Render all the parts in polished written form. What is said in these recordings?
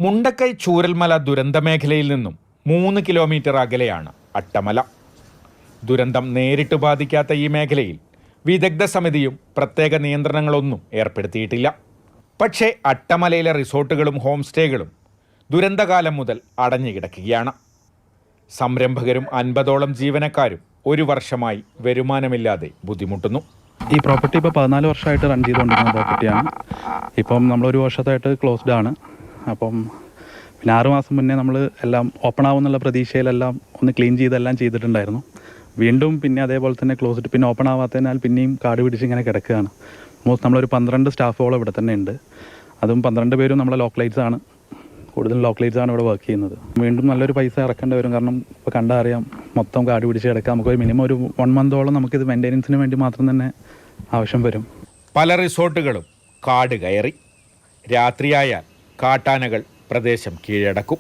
മുണ്ടക്കൈ ചൂരൽമല ദുരന്തമേഖലയിൽ നിന്നും 3 കിലോമീറ്റർ അകലെയാണ് അട്ടമല. ദുരന്തം നേരിട്ട് ബാധിക്കാത്ത ഈ മേഖലയിൽ വിദഗ്ധ സമിതിയും പ്രത്യേക നിയന്ത്രണങ്ങളൊന്നും ഏർപ്പെടുത്തിയിട്ടില്ല. പക്ഷേ അട്ടമലയിലെ റിസോർട്ടുകളും ഹോം സ്റ്റേകളും ദുരന്തകാലം മുതൽ അടഞ്ഞുകിടക്കുകയാണ്. സംരംഭകരും 50ഓളം ജീവനക്കാരും 1 വർഷമായി വരുമാനമില്ലാതെ ബുദ്ധിമുട്ടുന്നു. ഈ പ്രോപ്പർട്ടി ഇപ്പോൾ 14 വർഷമായിട്ട് റൺ ചെയ്തുകൊണ്ടിരുന്ന പ്രോപ്പർട്ടിയാണ്. ഇപ്പം നമ്മളൊരു വർഷത്തായിട്ട് ക്ലോസ്ഡ് ആണ്. അപ്പം പിന്നെ 6 മാസം മുന്നേ നമ്മൾ എല്ലാം ഓപ്പൺ ആവുമെന്നുള്ള പ്രതീക്ഷയിലെല്ലാം ഒന്ന് ക്ലീൻ ചെയ്തെല്ലാം ചെയ്തിട്ടുണ്ടായിരുന്നു. വീണ്ടും പിന്നെ അതേപോലെ തന്നെ ക്ലോസ്ഡ്, പിന്നെ ഓപ്പൺ ആവാത്തതിനാൽ പിന്നെയും കാട് പിടിച്ച് ഇങ്ങനെ കിടക്കുകയാണ്. നമ്മളൊരു 12 സ്റ്റാഫോളം ഇവിടെ തന്നെ ഉണ്ട്. അതും 12 പേരും നമ്മളെ ലോക്കലൈറ്റ്സ് ആണ്. കൂടുതൽ ലോക്കലൈറ്റ്സ് ആണ് ഇവിടെ വർക്ക് ചെയ്യുന്നത്. വീണ്ടും നല്ലൊരു പൈസ ഇറക്കേണ്ടി വരും. കാരണം ഇപ്പോൾ കണ്ടാൽ അറിയാം, മൊത്തം കാട് പിടിച്ച് കിടക്കുക. നമുക്കൊരു മിനിമം ഒരു 1 മന്തോളം നമുക്കിത് മെയിൻ്റെനൻസിന് വേണ്ടി മാത്രം തന്നെ ആവശ്യം വരും. പല റിസോർട്ടുകളും കാട് കയറി. രാത്രിയായാൽ കാട്ടാനകൾ പ്രദേശം കീഴടക്കും.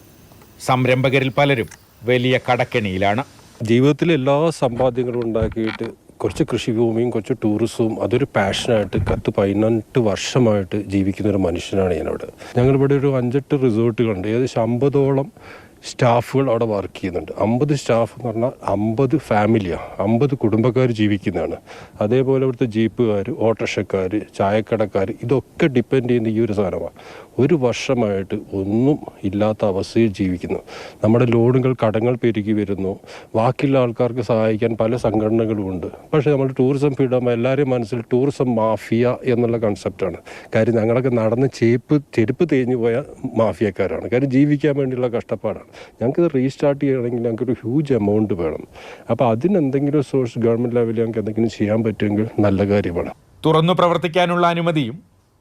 സംരംഭകരിൽ പലരും വലിയ കടക്കെണിയിലാണ്. ജീവിതത്തിൽ എല്ലാ സമ്പാദ്യങ്ങളും ഉണ്ടാക്കിയിട്ട് കുറച്ച് കൃഷിഭൂമിയും കുറച്ച് ടൂറിസവും അതൊരു പാഷനായിട്ട് 10-18 വർഷമായിട്ട് ജീവിക്കുന്ന ഒരു മനുഷ്യനാണ് ഞാനവിടെ. ഞങ്ങളിവിടെ ഒരു 5-8 റിസോർട്ടുകളുണ്ട്. ഏകദേശം 50ഓളം സ്റ്റാഫുകൾ അവിടെ വർക്ക് ചെയ്യുന്നുണ്ട്. 50 സ്റ്റാഫ് എന്ന് പറഞ്ഞാൽ 50 ഫാമിലിയാണ്, 50 കുടുംബക്കാർ ജീവിക്കുന്നതാണ്. അതേപോലെ ഇവിടുത്തെ ജീപ്പുകാർ, ഓട്ടോറിക്ഷക്കാർ, ചായക്കടക്കാർ, ഇതൊക്കെ ഡിപ്പെൻഡ് ചെയ്യുന്ന ഈ ഒരു സാധനമാണ്. 1 വർഷമായിട്ട് ഒന്നും ഇല്ലാത്ത അവസ്ഥയിൽ ജീവിക്കുന്നു. നമ്മുടെ ലോണുകൾ, കടങ്ങൾ പെരുകി വരുന്നു. ബാക്കിയുള്ള ആൾക്കാർക്ക് സഹായിക്കാൻ പല സംഘടനകളുമുണ്ട്. പക്ഷേ നമ്മൾ ടൂറിസം ഫീൽഡാകുമ്പോൾ എല്ലാവരെയും മനസ്സിൽ ടൂറിസം മാഫിയ എന്നുള്ള കൺസെപ്റ്റാണ്. കാര്യം ഞങ്ങളൊക്കെ നടന്ന് ചെരുപ്പ് തേഞ്ഞു പോയ മാഫിയക്കാരാണ്. കാര്യം ജീവിക്കാൻ വേണ്ടിയുള്ള കഷ്ടപ്പാടാണ്. ഞങ്ങൾക്കിത് റീസ്റ്റാർട്ട് ചെയ്യണമെങ്കിൽ ഞങ്ങൾക്കൊരു ഹ്യൂജ് എമൗണ്ട് വേണം. അപ്പോൾ അതിനെന്തെങ്കിലും സോഴ്സ് ഗവൺമെൻറ് ലെവലിൽ ഞങ്ങൾക്ക് എന്തെങ്കിലും ചെയ്യാൻ പറ്റുമെങ്കിൽ നല്ല കാര്യമാണ്. തുറന്നു പ്രവർത്തിക്കാനുള്ള അനുമതിയും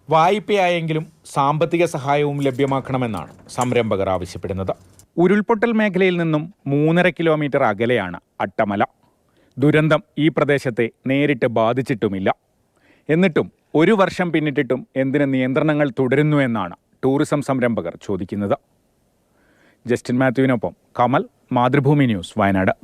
വായ്പയായെങ്കിലും സാമ്പത്തിക സഹായവും ലഭ്യമാക്കണമെന്നാണ് സംരംഭകർ ആവശ്യപ്പെടുന്നത്. ഉരുൾപൊട്ടൽ മേഖലയിൽ നിന്നും 3.5 കിലോമീറ്റർ അകലെയാണ് അട്ടമല. ദുരന്തം ഈ പ്രദേശത്തെ നേരിട്ട് ബാധിച്ചിട്ടുമില്ല. എന്നിട്ടും 1 വർഷം പിന്നിട്ടിട്ടും എന്തിന് നിയന്ത്രണങ്ങൾ തുടരുന്നു എന്നാണ് ടൂറിസം സംരംഭകർ ചോദിക്കുന്നത്. ജസ്റ്റിൻ മാത്യുവിനൊപ്പം കമൽ, മാതൃഭൂമി ന്യൂസ്, വയനാട്.